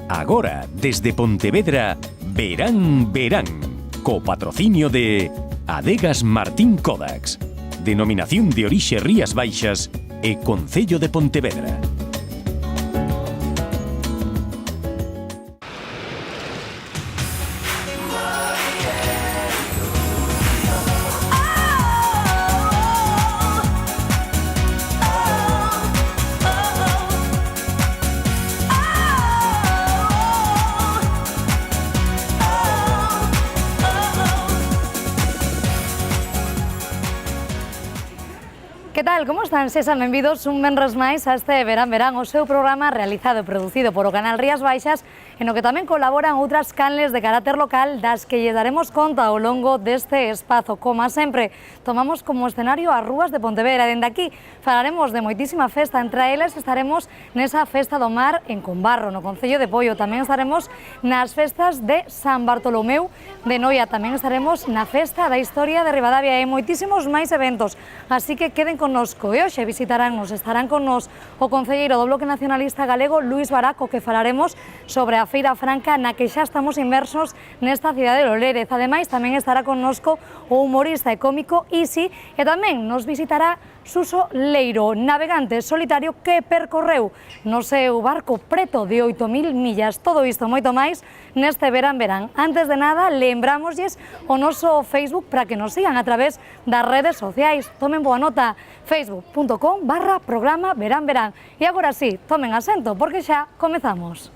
Agora, desde Pontevedra, Verán, Verán, co patrocinio de Adegas Martín Kodax, Denominación de Orixe Rías Baixas e Concello de Pontevedra. Que tal, como están? Sexan benvidos un venres máis a este Verán Verán, o seu programa realizado e producido por o canal Rías Baixas, en o que tamén colaboran outras canles de carácter local das que lle daremos conta ao longo deste espazo. Como sempre, tomamos como escenario as rúas de Pontevedra. Dende aquí falaremos de moitísima festa, entre elas estaremos nesa festa do mar en Combarro, no Concello de Poio. Tamén estaremos nas festas de San Bartolomeu de Noia, tamén estaremos na festa da historia de Ribadavia e moitísimos máis eventos, así que queden connosco. E hoxe estarán con nos o concelleiro do Bloque Nacionalista Galego, Luís Baraco, que falaremos sobre a Feira Franca na que xa estamos inmersos nesta cidade de Lérez. Ademais, tamén estará connosco o humorista e cómico Isi, e tamén nos visitará Suso Leiro, navegante solitario que percorreu no seu barco preto de 8.000 millas. Todo isto moito máis neste Verán Verán. Antes de nada, lembrámoslles o noso Facebook para que nos sigan a través das redes sociais. Tomen boa nota, facebook.com/programa Verán Verán. E agora sí, tomen asento porque xa comezamos.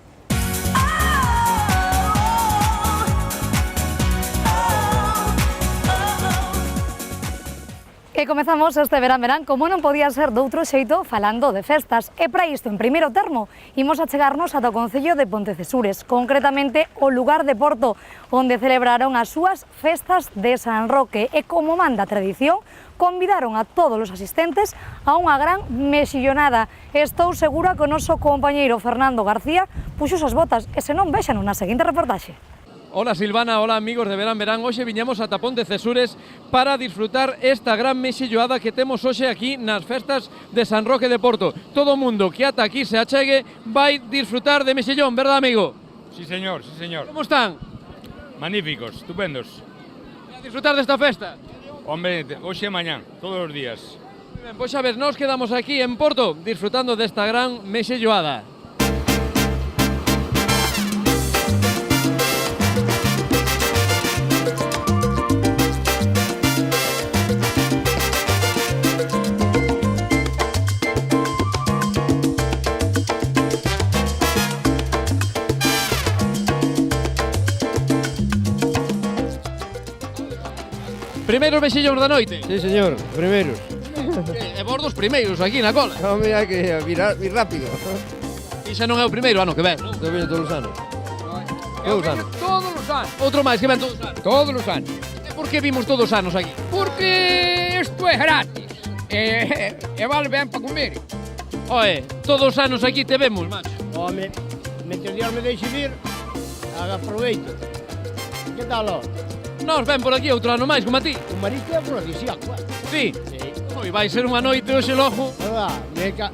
E comezamos este Verán Verán, como non podía ser doutro xeito, falando de festas. E para isto, en primeiro termo, imos a chegarnos ata o Concello de Pontecesures, concretamente o lugar de Porto, onde celebraron as súas festas de San Roque. E como manda a tradición, convidaron a todos os asistentes a unha gran mexillonada. Estou segura que o noso compañeiro Fernando García puxo as botas, e se non vexan na seguinte reportaxe. Hola Silvana, hola amigos de Verán Verán. Hoxe viñamos ata Pontecesures para disfrutar esta gran mexilloada que temos hoxe aquí nas festas de San Roque de Porto. Todo o mundo que ata aquí se achegue vai disfrutar de mexillón, verdad amigo? Sí señor, sí señor. Como están? Magníficos, estupendos. A disfrutar desta festa? Hombre, hoxe e mañán, todos os días. Ben, pois a ver, nos quedamos aquí en Porto disfrutando desta gran mexilloada. Primeiros mexillóns da noite? Sí, señor, primeiros. E vos dos primeiros aquí na cola? Non, mira que vir rápido. E xa non é o primeiro ano que ven, non? Eu veño todos os anos. Todos os anos. Todos os anos. Outro máis que ven todos os anos. Todos os anos. E por que vimos todos os anos aquí? Porque isto é gratis. E vale ben para comer. Oe, todos os anos aquí te vemos, macho. Home, mentre Dios me deixe vir, aproveito. Que tal, ó? Nos ven por aquí outro ano máis, como a ti. O marisco é afrodisíaco, Sí? Sí. Oi, vai ser unha noite hoxe logo. Verdad,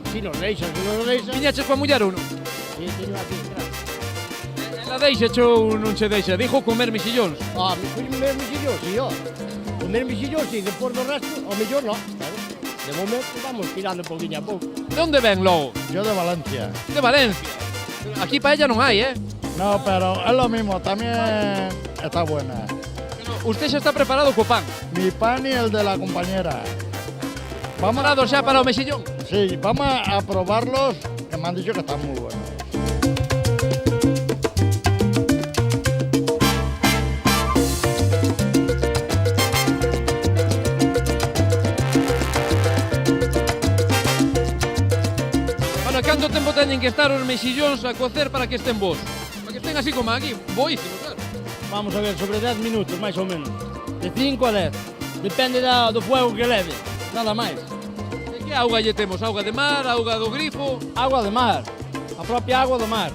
si nos deixas, si nos deixas. Viñaches coa muller ou non? Sí, teño aquí, gracias. Ela deixa ou non che deixa? Dijo comer mexillóns. Comer mexillón, sí, ó. Comer mexillón, sí, depois do resto, o mellor non, claro. De momento vamos tirando pouquinho a pouco. De onde ven logo? Yo de Valencia. De Valencia. Aquí paella non hai, No, pero es lo mismo, también está buena. Usted xa está preparado co pan. Mi pan y el de la compañera. Preparado xa para o mexillón. Sí, vamos a probarlos, que me han dicho que están muy buenos. Bueno, canto tempo teñen que estar os mexillóns a cocer para que estén bons? Para que estén así como aquí, boísimos, claro. Vamos a ver, sobre 10 minutos, máis ou menos. De 5 a 10. Depende do fuego que leve, nada máis. E que auga lle temos? Auga de mar, auga do grifo? Agua de mar, a propia agua do mar.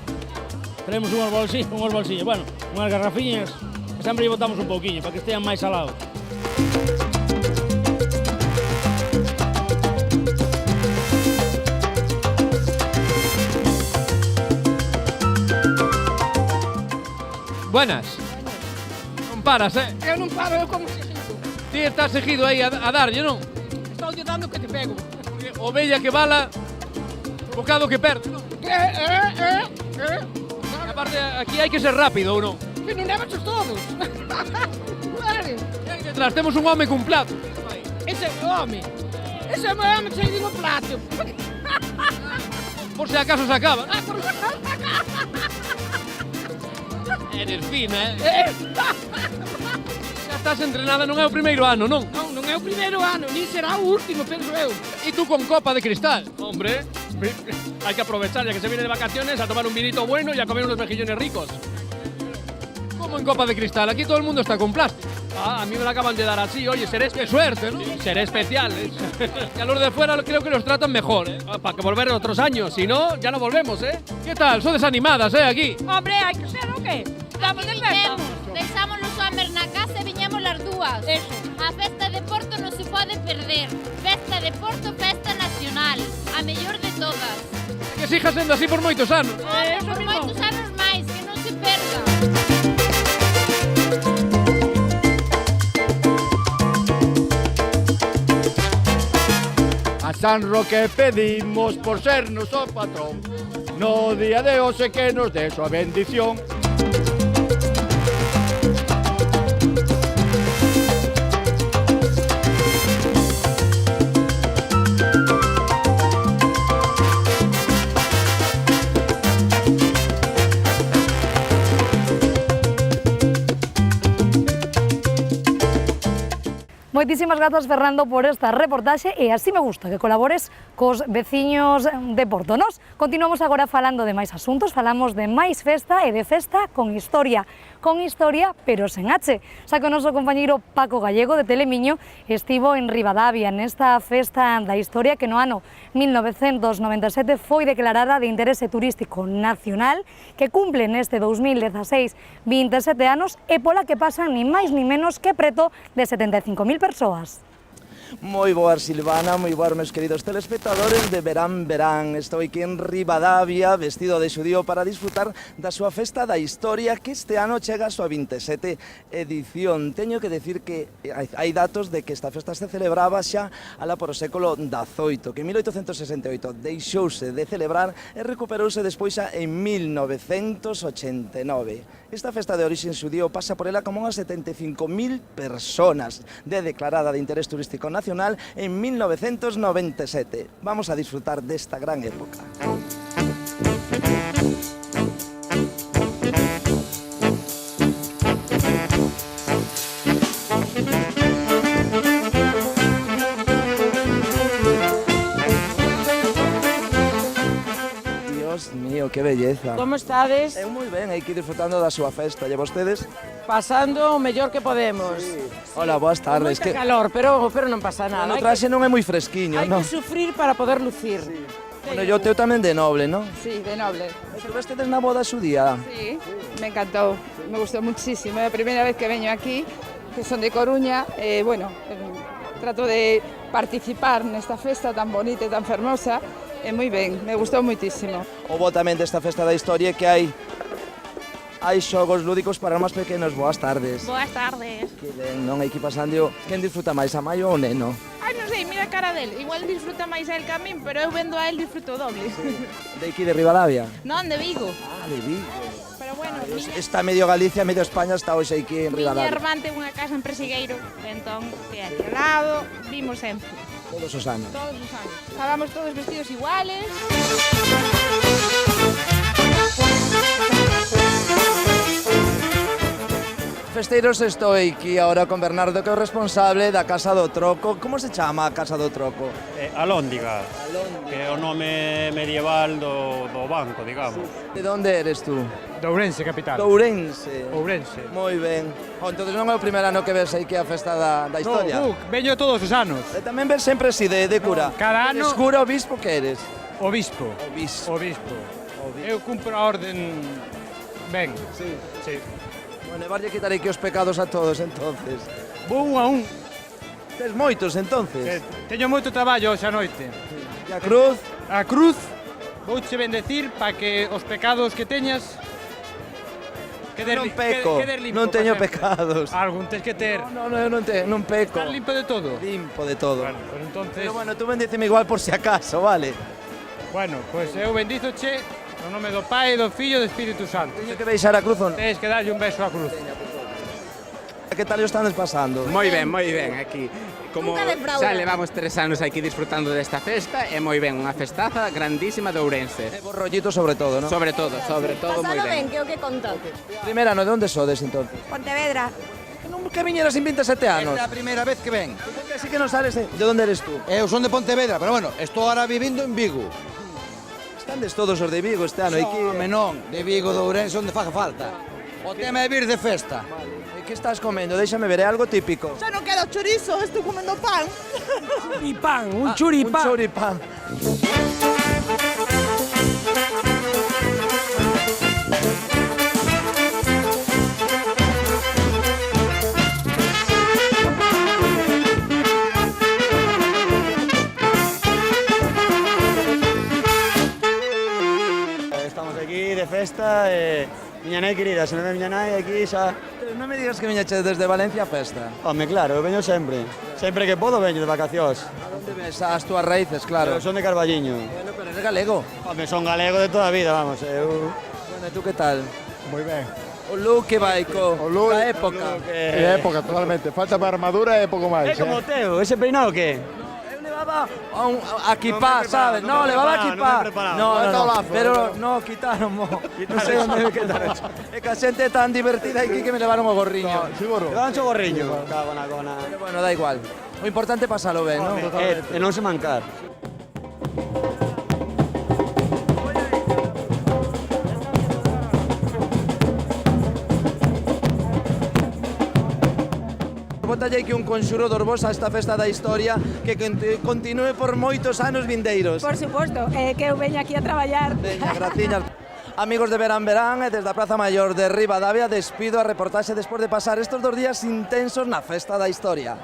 Tenemos unhas bolsiñas, bueno, unhas garrafiñas, e sempre lle botamos un pouquiño, para que estean máis salados. Buenas. Non paras, Eu non paro, eu como seguido. Ti estás seguido aí a darlle, non? Estou lle dando que te pego. Ovella que bala, bocado que perde, non? E aparte, aquí hai que ser rápido, ou non? Que non levas todos. Vale. E aí detrás temos un home cun plato. Ese é o home. Ese é o home que sai no plato. Por se acaso se acaba. Ah, por favor. Eres fina, Xa estás entrenada, non é o primeiro ano, non? Non, non é o primeiro ano, ni será o último, penso eu. E tú con copa de cristal. Hombre, hay que aprovechar ya que se viene de vacaciones a tomar un vinito bueno y a comer unos mejillones ricos. Como en copa de cristal, aquí todo el mundo está con plástico. Ah, a mí me la acaban de dar así, oye, seré ¡Qué suerte, ¿no? seré especial. Y a los de fuera creo que los tratan mejor, Para que volver otros años, si no, ya no volvemos, ¿Qué tal? Son desanimadas, aquí. Hombre, hai que ser o qué? Estamos de festa. Deixamos os homes na casa e viñemos las dúas. Eso. A festa de Porto non se pode perder. Festa de Porto, festa nacional. A mellor de todas. Que siga sendo así por moitos anos. Por moitos anos máis, que non se perda. A San Roque pedimos por ser nuestro patrón. No día de hoxe que nos dé súa bendición. Moitísimas grazas, Fernando, por esta reportaxe e así me gusta que colabores cos veciños de Porto. Nos continuamos agora falando de máis asuntos, falamos de máis festa e de festa con historia, pero sen H. Xa que o noso compañeiro Paco Gallego de Telemiño estivo en Ribadavia nesta festa da historia que no ano 1997 foi declarada de interese turístico nacional, que cumple neste 2016 27 anos e pola que pasan ni máis ni menos que preto de 75.000 persoas. Moi boas, Silvana, moi boas, meus queridos telespectadores de Verán Verán. Estou aquí en Ribadavia, vestido de xudío, para disfrutar da súa festa da historia, que este ano chega a súa 27 edición. Teño que decir que hai datos de que esta festa se celebraba xa alá por o século XVIII, que en 1868 deixouse de celebrar e recuperouse despois xa en 1989. Esta festa de orixe xudío pasa por ela como unhas 75.000 personas, de declarada de interés turístico nacional en 1997. Vamos a disfrutar desta gran época. Dios mío, que belleza. Como estades? Eu moi ben, aquí disfrutando da súa festa. E vostedes? Pasando o mellor que podemos. Sí. Hola, boas tardes. Con moita calor, pero non pasa nada. O traxe non é moi fresquiño, hai non? que sufrir para poder lucir. Sí. Bueno, yo teo tamén de noble, non? Sí, de noble. Estuvedes na boda xudía? Sí, me encantó, me gustó muchísimo. É a primeira vez que veño aquí, que son de Coruña, bueno, trato de participar nesta festa tan bonita e tan fermosa, e moi ben, me gustou muitísimo. O bo tamén desta festa da historia que hai xogos lúdicos para os máis pequenos. Boas tardes. Boas tardes. Que ben, non hai que pasando. Quen disfruta máis, a Maio ou o neno? Ai, non sei, mira a cara del. Igual disfruta máis el que a min, pero eu vendo a el disfruto doble. De aquí de Ribadavia? Non, de Vigo. Ah, de Vigo. Pero bueno, Está medio Galicia, medio España, está hoxe aquí en miña Ribadavia. irmán ten unha casa en Presigueiro, entón, que aquí ao lado, vimos sempre. Todos os anos. Todos os anos. Estábamos todos vestidos iguales. Festeiros, estou aquí ahora con Bernardo, que é o responsable da Casa do Troco. Como se chama a Casa do Troco? Alhóndiga, que é o nome medieval do banco, digamos. De onde eres tú? De Ourense, capital. De Ourense. Ourense. Moi ben. Entón non é o primeiro ano que ves aí que é a festa da historia? Veño todos os anos. E tamén ves sempre así de cura? Cada ano... Eres cura, obispo, que eres? Obispo. Obispo. Eu cumpro a orden ben. Sí. Sí. Bueno, varlle quitar aquí os pecados a todos, entonces. Vou un a un. Tes moitos, entonces? Teño moito traballo hoxe a noite. E a cruz? A cruz vouche bendecir para que os pecados que teñas Non peco, non teño pecados. Algún tes que ter. No, eu non peco. Estás limpo de todo? Limpo de todo. Bueno, pues entonces... Pero bueno, tú bendíceme igual por si acaso, vale? Bueno, pues eu bendizoche no nome do Pai, do Fillo e do Espírito Santo. Teño que beixar a cruz ou non? Tens que darlle un beso á cruz. Que tal o estades pasando? Moi ben, aquí. Como Nunca defrauda. xa levamos 3 anos aquí disfrutando desta festa, é moi ben, unha festaza grandísima de Ourense. E vos rollito sobre todo, non? Sobre todo moi ben. que o que conta. Primeiro ano, de onde sodes entonces? Pontevedra. Que viñeras sin 27 anos? É a primeira vez que ven. Así que non sales de onde eres tú? Eu son de Pontevedra, pero bueno, estou ahora vivindo en Vigo. Estandes todos os de Vigo este ano. Home, non, de Vigo, de Ourense, onde faga falta. O tema é vir de festa. E que estás comendo? Déixame ver, é algo típico. Xa non quero chorizo, estou comendo pan. Churipán, un churipán. Un churipán. Estamos aquí de festa e... Miña nai querida, se non é miña nai aquí xa... Non me digas que viñeche desde Valencia a festa. Home, claro, eu veño sempre. Sempre que podo veño de vacacións. Onde ves as túas raíces, claro? Eu son de Carballiño. Bueno, pero eres galego. Home, son galego de toda a vida, vamos. Eu... Bueno, e tú que tal? Moi ben. O look que vai co a época. É época, totalmente. Falta para armadura e pouco máis. É como o teu, ese peinado que? Eu levaba a kipá, sabes? No, levaba a kipá. No, pero no, quitaronmo. Non sei onde me quedaron. É que a xente é tan divertida aquí que me levaron o gorriño. Seguro. Levaron o gorriño. Cago na cona. Pero bueno, da igual. O importante é pasalo ben, non? E non se mancar. Botalle que un conxuro dorbosa a esta festa da historia que continúe por moitos anos vindeiros. Por suposto, que eu veño aquí a traballar. Veña, graciñas. Amigos de Verán Verán, desde a Praza Maior de Ribadavia despido a reportaxe despois de pasar estes 2 días intensos na festa da historia.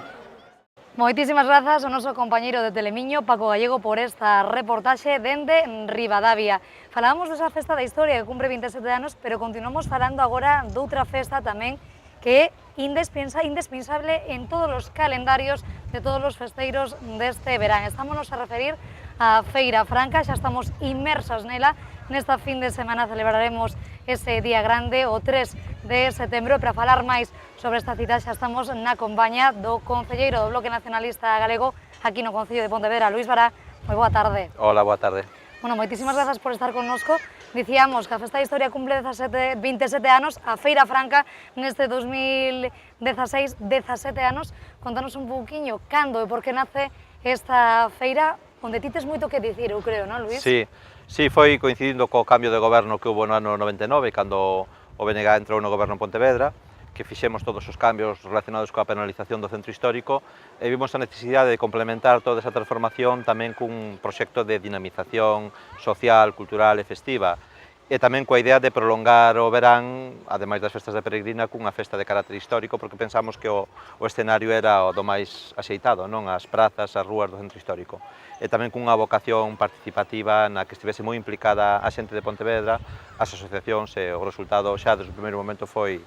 Moitísimas grazas ao noso compañeiro de Telemiño, Paco Gallego, por esta reportaxe dende Ribadavia. Falábamos desa festa da historia que cumpre 27 anos, pero continuamos falando agora doutra festa tamén que é indispensable en todos os calendarios de todos os festeiros deste verán. Estámonos a referir a Feira Franca, xa estamos inmersas nela. Nesta fin de semana celebraremos ese día grande, o 3 de setembro, e para falar máis sobre esta cita xa estamos na compañía do concelleiro do Bloque Nacionalista Galego aquí no Concello de Pontevedra, Luís Bará. Moi boa tarde. Hola, boa tarde. Bueno, moitísimas grazas por estar connosco. Dicíamos que a Festa da Historia cumple 27 anos, a Feira Franca neste 2016, 17 anos. Contanos un pouquiño cando e por que nace esta feira, onde ti tes moito que dicir, eu creo, non, Luís? Sí, foi coincidindo co cambio de goberno que hubo no ano 99, cando o BNG entrou no goberno en Pontevedra, que fixemos todos os cambios relacionados coa penalización do centro histórico e vimos a necesidade de complementar toda esa transformación tamén cun proxecto de dinamización social, cultural e festiva e tamén coa idea de prolongar o verán, ademais das festas de peregrina, cunha festa de carácter histórico porque pensamos que o escenario era o do máis axeitado, non? As prazas, as rúas do centro histórico e tamén cunha vocación participativa na que estivese moi implicada a xente de Pontevedra, as asociacións e o resultado xa desde o primeiro momento foi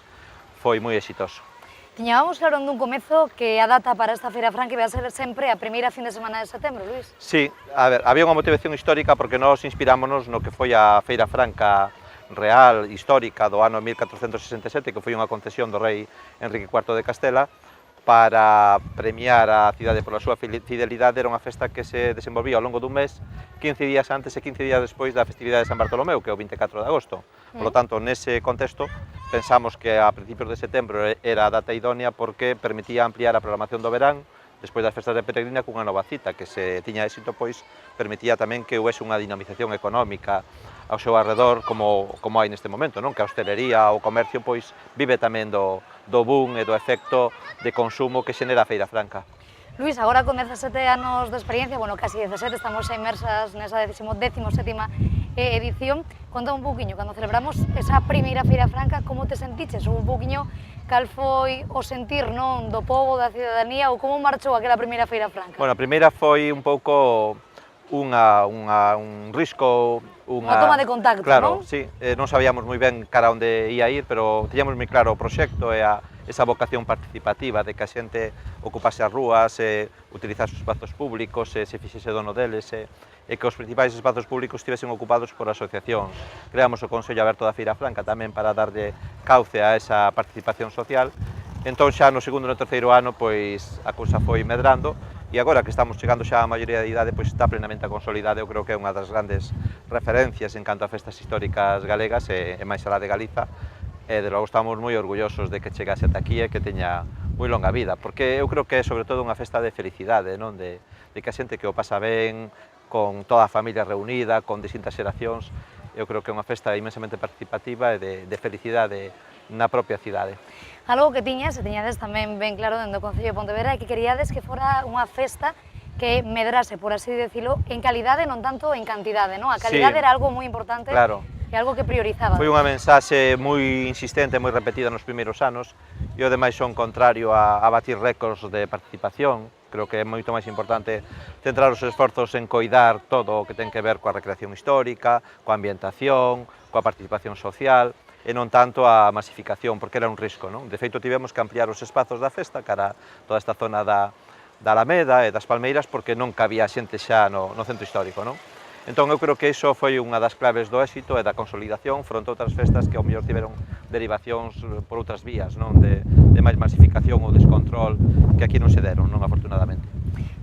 moi exitoso. Tiñábamos claro dun comezo que a data para esta Feira Franca iba a ser sempre a primeira fin de semana de setembro, Luís. Sí, a ver, había unha motivación histórica porque nós inspirámonos no que foi a Feira Franca real, histórica, do ano 1467, que foi unha concesión do rei Enrique IV de Castela, para premiar a cidade pola súa fidelidade. Era unha festa que se desenvolvía ao longo dun mes, 15 días antes e 15 días despois da festividade de San Bartolomeu, que é o 24 de agosto. Por lo tanto, nese contexto, pensamos que a principios de setembro era a data idónea porque permitía ampliar a programación do verán, despois das festas de peregrina, cunha nova cita, que se tiña éxito, pois permitía tamén que houvese unha dinamización económica ao seu arredor como hai neste momento, non? Que a hostelería, o comercio, pois vive tamén do boom e do efecto de consumo que xenera a Feira Franca. Luís, agora con 17 anos de experiencia, bueno, casi 17, estamos inmersas nesa 17ª edición. Conta un pouquiño, cando celebramos esa primeira Feira Franca, como te sentiches? Un pouquiño cal foi o sentir, non, do pobo, da cidadanía, ou como marchou aquela primeira Feira Franca? Bueno, a primeira foi un pouco un risco, unha toma de contacto, claro, non? sí, non sabíamos moi ben cara onde ia ir, pero tiñamos moi claro o proxecto e esa vocación participativa de que a xente ocupase as rúas, utilizase os espazos públicos, se fixese dono deles, e que os principais espazos públicos estivesen ocupados por asociacións. Creamos o Consello Aberto da Feira Franca tamén para darlle cauce a esa participación social. Entón xa no segundo e no terceiro ano pois a cousa foi medrando e agora que estamos chegando xa á maioría de idade pois está plenamente consolidada. Eu creo que é unha das grandes referencias en canto a festas históricas galegas e máis alá de Galiza, e de logo estamos moi orgullosos de que chegase ata aquí e que teña moi longa vida, porque eu creo que é sobre todo unha festa de felicidade, non? De que a xente que o pasa ben, con toda a familia reunida, con distintas xeracións. Eu creo que é unha festa inmensamente participativa e de felicidade na propia cidade. Algo que tiñades tamén ben claro dentro do Concello de Pontevedra é que queríades que fora unha festa que medrase, por así decirlo, en calidade, non tanto en cantidade, non? A calidade era algo moi importante e algo que priorizaba. Foi unha mensaxe moi insistente, moi repetida nos primeiros anos, e o demais son contrario a batir récords de participación. Creo que é moito máis importante centrar os esforzos en coidar todo o que ten que ver coa recreación histórica, coa ambientación, coa participación social, e non tanto a masificación, porque era un risco, non? De feito, tivemos que ampliar os espazos da festa cara a toda esta zona da Alameda e das Palmeiras, porque non cabía xente xa no centro histórico, non? Entón, eu creo que iso foi unha das claves do éxito e da consolidación fronte a outras festas que ao mellor tiveron derivacións por outras vías, non? De máis masificación ou descontrol que aquí non se deron, non, afortunadamente.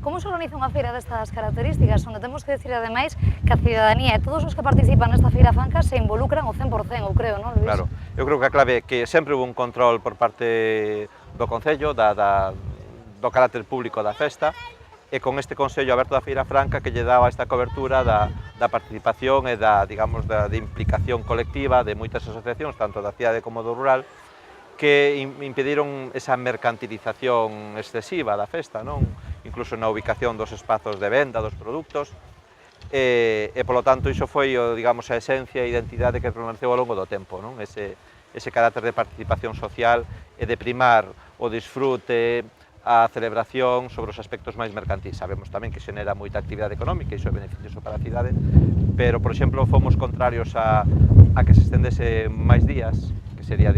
Como se organiza unha feira destas características, onde temos que decir, ademais, que a cidadanía e todos os que participan nesta feira franca se involucran ao 100%, eu creo, non, Luís? Claro, eu creo que a clave é que sempre hubo un control por parte do Concello, do carácter público da festa, e con este Consello Aberto da Feira Franca que lle daba esta cobertura da participación e de implicación colectiva de moitas asociacións, tanto da cidade como do rural, que impediron esa mercantilización excesiva da festa, non? Incluso na ubicación dos espazos de venda dos produtos, e polo tanto iso foi a esencia e identidade que permaneceu ao longo do tempo, non? Ese carácter de participación social e de primar o disfrute, a celebración sobre os aspectos máis mercantis. Sabemos tamén que xenera moita actividade económica e iso é beneficioso para a cidade, pero, por exemplo, fomos contrarios a que se estendese máis días, que sería,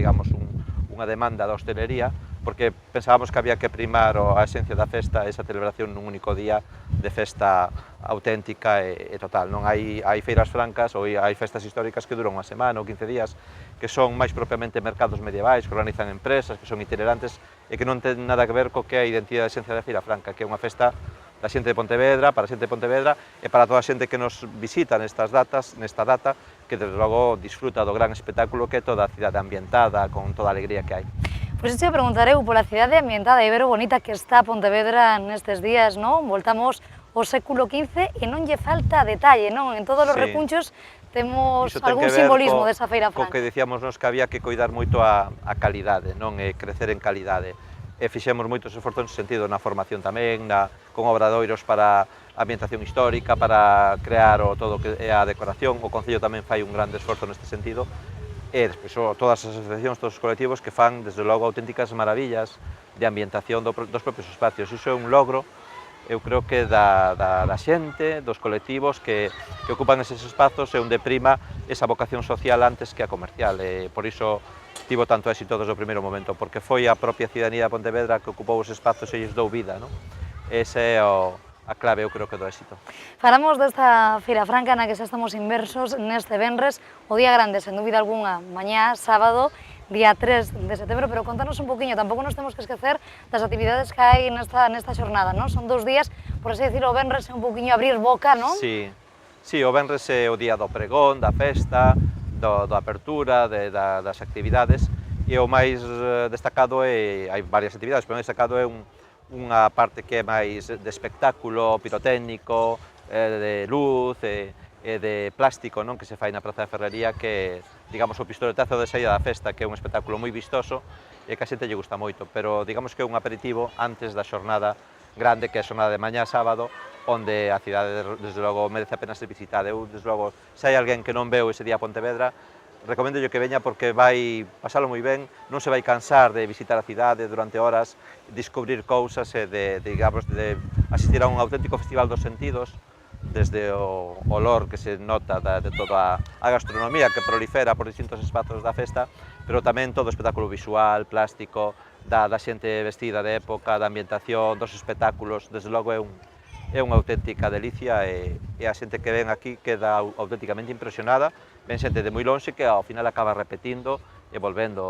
unha demanda da hostelería, porque pensábamos que había que primar a esencia da festa, esa celebración nun único día de festa auténtica e total. Non hai feiras francas ou hai festas históricas que duran unha semana ou 15 días, que son máis propiamente mercados medievais, que organizan empresas, que son itinerantes e que non ten nada que ver co que é a identidade e a esencia da Feira Franca, que é unha festa da xente de Pontevedra, para a xente de Pontevedra e para toda a xente que nos visita nesta data, que desde logo disfruta do gran espectáculo que é toda a cidade ambientada, con toda a alegría que hai. Pois isto preguntareu pola cidade ambientada e ver o bonita que está Pontevedra nestes días, non? Voltamos ao século XV e non lle falta detalle, non? En todos os recunchos temos algún simbolismo desa Feira Franca. Co que dicíamos nos que había que coidar moito a calidade, non? E crecer en calidade. E fixemos moitos esforzos nese sentido, na formación tamén, con obradoiros para a ambientación histórica, para crear todo o que é a decoración. O Concello tamén fai un grande esforzo neste sentido. E despois todas as asociacións, todos os colectivos que fan, desde logo, auténticas maravillas de ambientación dos propios espacios. Iso é un logro, eu creo que da xente, dos colectivos que ocupan eses espazos e onde prima esa vocación social antes que a comercial. E por iso tivo tanto éxito desde o primeiro momento, porque foi a propia cidadanía de Pontevedra que ocupou os espazos e lles dou vida, non? Ese é a clave, eu creo que do éxito. Falamos desta Feira Franca na que xa estamos inmersos neste venres, o día grande, sen dúbida algunha, mañá, sábado, día 3 de setembro, pero contanos un poquinho, tampouco nos temos que esquecer das actividades que hai nesta xornada, non? Son 2 días, por así decirlo, o venres é un poquinho abrir boca, non? Sí, o venres é o día do pregón, da festa, da apertura, das actividades, e o máis destacado é, hai varias actividades, pero o máis destacado é unha parte que é máis de espectáculo pirotécnico, de luz e de plástico, non, que se fai na Praza de Ferrería, que é, o pistoletazo de saída da festa, que é un espectáculo moi vistoso e que a xente lle gusta moito, pero que é un aperitivo antes da xornada grande, que é a xornada de mañá sábado, onde a cidade, desde logo, merece apenas ser visitada. Eu, desde logo, se hai alguén que non veu ese día a Pontevedra, recomendo que veña porque vai pasalo moi ben, non se vai cansar de visitar a cidade durante horas, descubrir cousas e de asistir a un auténtico festival dos sentidos, desde o olor que se nota de toda a gastronomía que prolifera por distintos espazos da festa, pero tamén todo o espectáculo visual, plástico, da xente vestida de época, da ambientación, dos espectáculos, desde logo é unha auténtica delicia e a xente que ven aquí queda auténticamente impresionada, ven xente de moi lonxe que ao final acaba repetindo e volvendo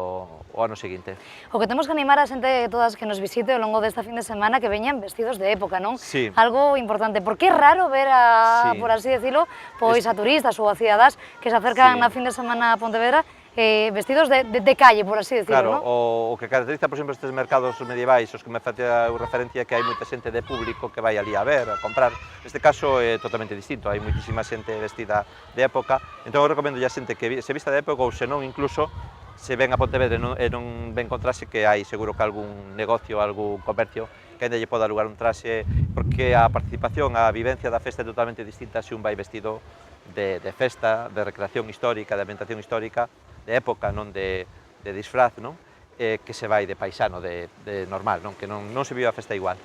o ano seguinte. O que temos que animar a xente todas que nos visite ao longo desta fin de semana que veñan vestidos de época, non? Sí. Algo importante, porque é raro ver Sí. por así decirlo, pois a turistas ou a cidadás que se acercan Sí. na fin de semana a Pontevedra vestidos de calle, por así decirlo, Claro, non? o que caracteriza, por exemplo, estes mercados medievais, os que me facía referencia que hai moita xente de público que vai ali a ver, a comprar. Neste caso é totalmente distinto, hai moitísima xente vestida de época, entón eu recomendo a xente que se vista de época ou senón incluso se ven a Pontevedra e non ven con traxe que hai seguro que algún negocio, algún comercio que ainda lle poda alugar un traxe, porque a participación, a vivencia da festa é totalmente distinta se un vai vestido de festa, de recreación histórica, de ambientación histórica, de época, non de disfraz, non? Que se vai de paisano, de normal, non? Que non se vive a festa igual.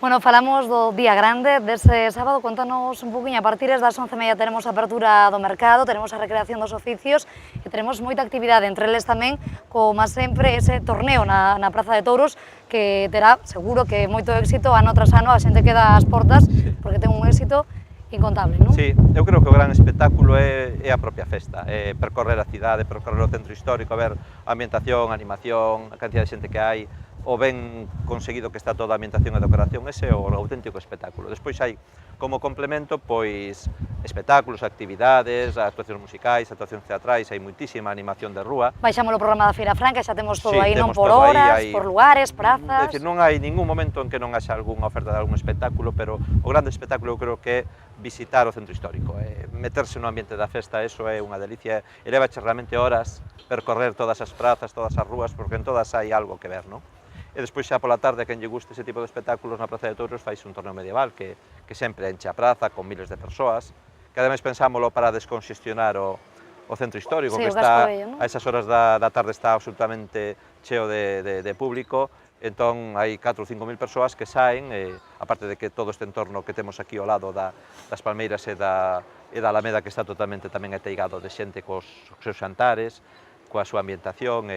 Bueno, falamos do día grande deste sábado, contanos un poquinho, a partir das 11:30 teremos a apertura do mercado, teremos a recreación dos oficios e teremos moita actividade, entre eles tamén, como sempre, ese torneo na Praza de Touros, que terá, seguro que moito éxito ano tras ano, a xente queda ás portas, porque ten un éxito incontable, non? Sí, eu creo que o gran espectáculo é a propia festa, é percorrer a cidade, percorrer o centro histórico, ver a ambientación, a animación, a cantidad de xente que hai, o ben conseguido que está toda a ambientación e decoración, ese é o auténtico espectáculo. Despois hai, como complemento, pois, espectáculos, actividades, actuacións musicais, actuacións teatrais, hai muitísima animación de rúa. Baixamos o programa da Feira Franca, xa temos todo Sí, aí, non temos por todo aí, horas, hai- por lugares, É prazas... dicir, non hai ningún momento en que non haxa algunha oferta de algún espectáculo, pero o grande espectáculo eu creo que é visitar o centro histórico, meterse no ambiente da festa, eso é unha delicia, e levache realmente horas percorrer todas as prazas, todas as rúas, porque en todas hai algo que ver, non? E despois xa pola tarde, a quen lle guste ese tipo de espectáculos na Praza de Touros, faise un torneo medieval que sempre enche a praza con miles de persoas, que ademais pensámolo para desconxestionar o centro histórico, Sí, que o está casco vello, non? a esas horas da tarde está absolutamente cheo de público, entón hai 4 ou 5.000 persoas que saen, aparte de que todo este entorno que temos aquí ao lado das palmeiras e da Alameda que está totalmente tamén ateigado de xente cos seus xantares, coa súa ambientación,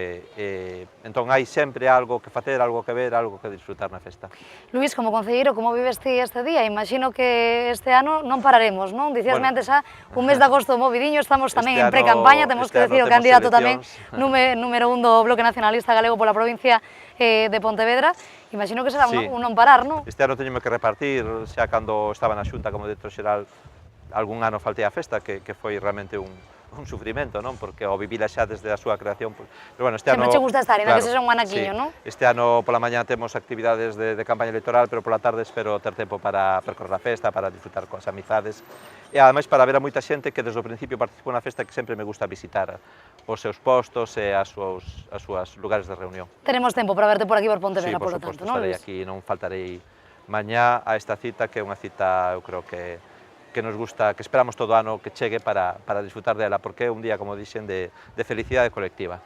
entón hai sempre algo que facer, algo que ver, algo que disfrutar na festa. Luís, como concelleiro, como vives ti este día? Imagino que este ano non pararemos, non? Dicíasme Bueno. antes un mes de agosto movidiño, estamos tamén Este en pre-campaña, temos este que ano decir o temos candidato tamén eleccións. número 1 do Bloque Nacionalista Galego pola provincia de Pontevedra. Imagino que será Sí. un non parar, non? Este ano teñome que repartir, xa cando estaba na Xunta como director xeral, algún ano faltei a festa, que foi realmente un sufrimento, non? Porque o vivila xa desde a súa creación, pero bueno, este ano... Sempre che gusta estar, ainda que claro, sexa un anaquiño, sí. non? Este ano pola mañá temos actividades de campaña electoral, pero pola tarde espero ter tempo para percorrer a festa, para disfrutar coas amizades, e ademais para ver a moita xente que desde o principio participou na festa, que sempre me gusta visitar os seus postos e as súas lugares de reunión. Teremos tempo para verte por aquí por Sí, Pontevedra, por polo suposto, tanto, non, estarei Luís? aquí, non faltarei mañá a esta cita, que é unha cita, eu creo que nos gusta, que esperamos todo ano que chegue para disfrutar dela, porque é un día, como dixen, de felicidade colectiva.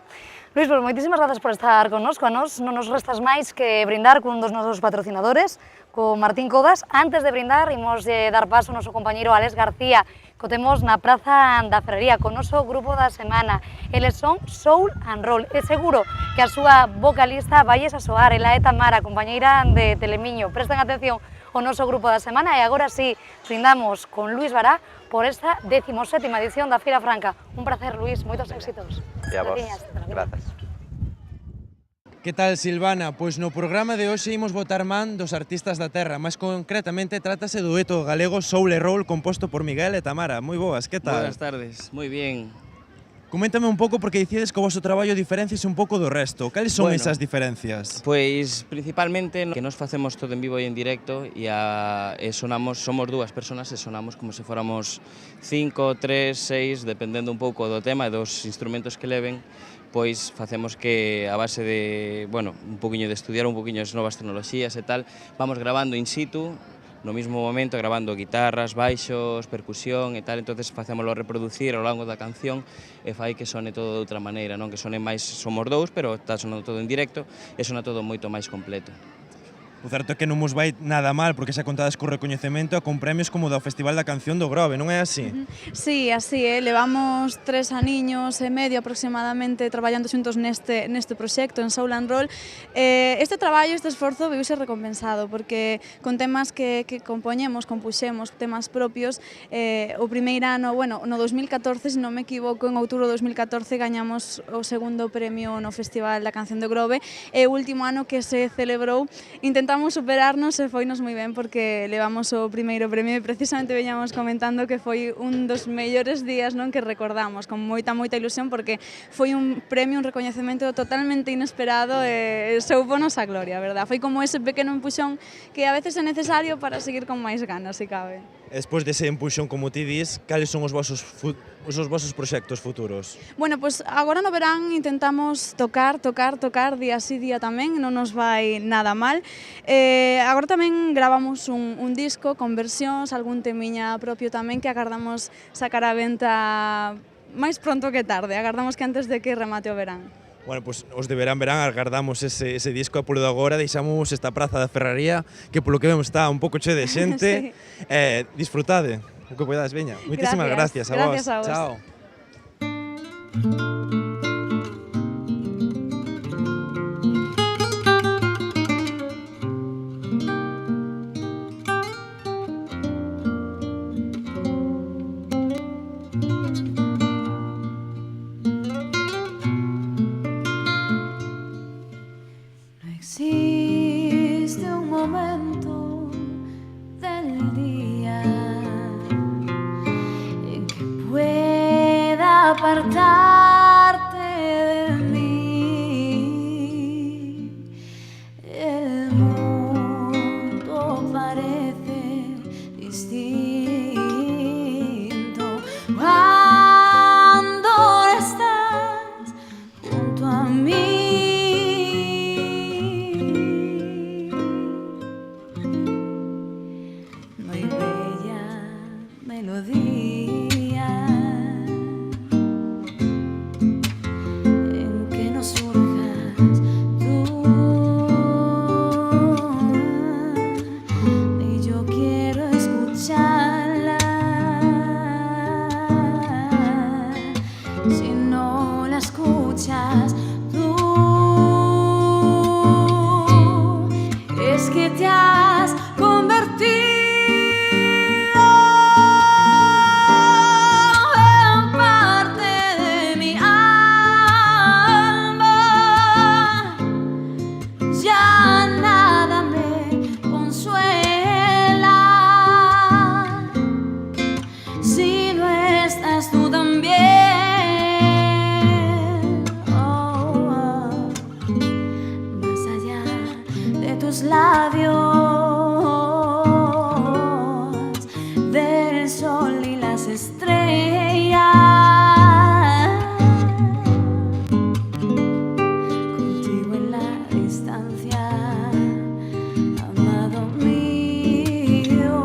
Luís, pues moitísimas grazas por estar connosco. A nos non nos restas máis que brindar cun dos nosos patrocinadores, con Martín Codas. Antes de brindar, imos dar paso ao noso compañeiro Alex García, que o temos na Praza da Ferrería, con o noso grupo da semana. Eles son Soul and Roll. É seguro que a súa vocalista vaies a soar, ela é Tamara, compañeira de Telemiño. Presten atención ao noso grupo da semana e agora sí, brindamos con Luís Bará por esta 17ª edición da Feira Franca. Un placer, Luís, moitos éxitos. E a vos, Graciñas. grazas. Que tal, Silvana? Pois no programa de hoxe imos botar man dos artistas da terra, máis concretamente trátase do dueto galego Soul and Roll composto por Miguel e Tamara. Moi boas, que tal? Buenas tardes, moi bien. Coméntame un pouco porque dicides que o vosso traballo diferenciase un pouco do resto. Cales son Bueno, esas diferencias? Pois principalmente que nos facemos todo en vivo e en directo e somos dúas persoas e sonamos como se fóramos 5, 3, 6, dependendo un pouco do tema e dos instrumentos que leven, pois facemos que a base de, bueno, un poquinho de estudiar un poquinho as novas tecnoloxías e tal, vamos grabando in situ, no mesmo momento grabando guitarras, baixos, percusión e tal, entonces facémoslo reproducir ao longo da canción e fai que sone todo de outra maneira, non que sone máis, somos dous, pero está sonando todo en directo e sona todo moito máis completo. O certo é que non nos vai nada mal, porque xa contades co recoñecemento e con premios como do Festival da Canción do Grove, non é así? Sí, así é, levamos 3 aniños e medio aproximadamente traballando xuntos neste proxecto en Soul and Roll. Este traballo, este esforzo viuse recompensado, porque con temas que compuxemos, temas propios, o primeiro ano, bueno, no 2014, se non me equivoco, en outubro de 2014 gañamos o segundo premio no Festival da Canción do Grove, e o último ano que se celebrou intentamos superarnos e foinos moi ben porque levamos o primeiro premio e precisamente veñamos comentando que foi un dos mellores días, non, que recordamos con moita ilusión porque foi un premio, un recoñecemento totalmente inesperado e souponos a gloria, verdad? Foi como ese pequeno empuxón que a veces é necesario para seguir con máis ganas, se cabe. Despois dese empuxón, como ti dis, cales son os vosos proxectos futuros? Bueno, pois agora no verán intentamos tocar día sí día tamén, non nos vai nada mal. Agora tamén gravamos un disco con versións, algún temiña propio tamén que agardamos sacar á venta máis pronto que tarde, agardamos que antes de que remate o verán. Bueno, pois os de Verán agardamos ese disco e polo de agora deixamos esta praza da Ferraría que polo que vemos está un pouco che de xente. Sí. Disfrutade, o que podades, veña. Moitísimas gracias a vos. Chao. Existe un momento del día en que pueda apartarte de mí. El mundo parece distinto cuando estás junto a mí. En que no surjas tú, y yo quiero escucharla. Si no la escuchas tú, es que te has convertido labios del sol y las estrellas. Contigo en la distancia, amado mío,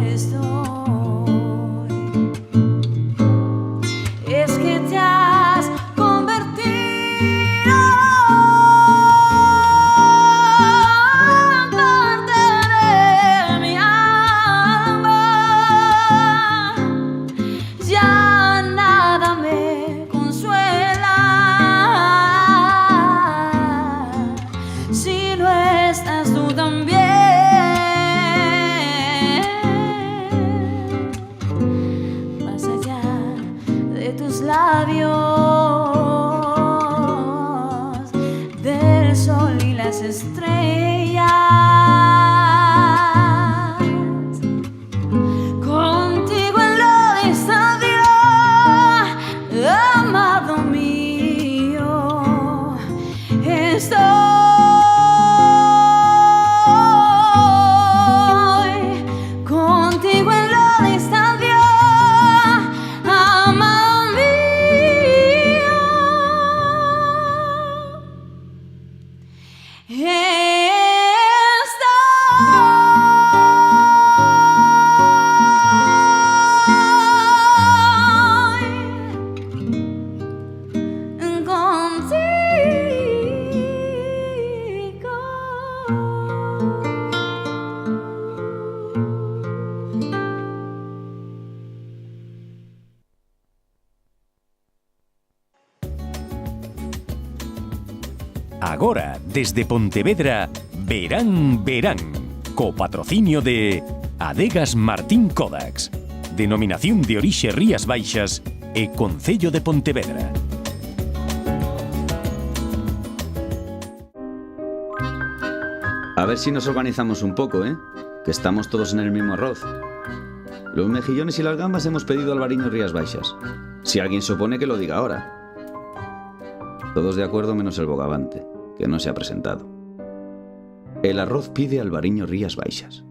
estoy. Es que te has convertido labios del sol y las estrellas. Contigo en la distancia, amado mío, estoy. Contigo en la distancia, amado mío. Agora, desde Pontevedra, Verán, Verán, co patrocinio de Adegas Martín Kodax, Denominación de Orixe Rías Baixas e Concello de Pontevedra. A ver si nos organizamos un poco, ¿eh? Que estamos todos en el mismo arroz. Los mejillones y las gambas hemos pedido Alvariño Rías Baixas. Si alguien se opone, que lo diga ahora. Todos de acuerdo menos el bogavante, que no se ha presentado. El arroz pide Alvariño Rías Baixas.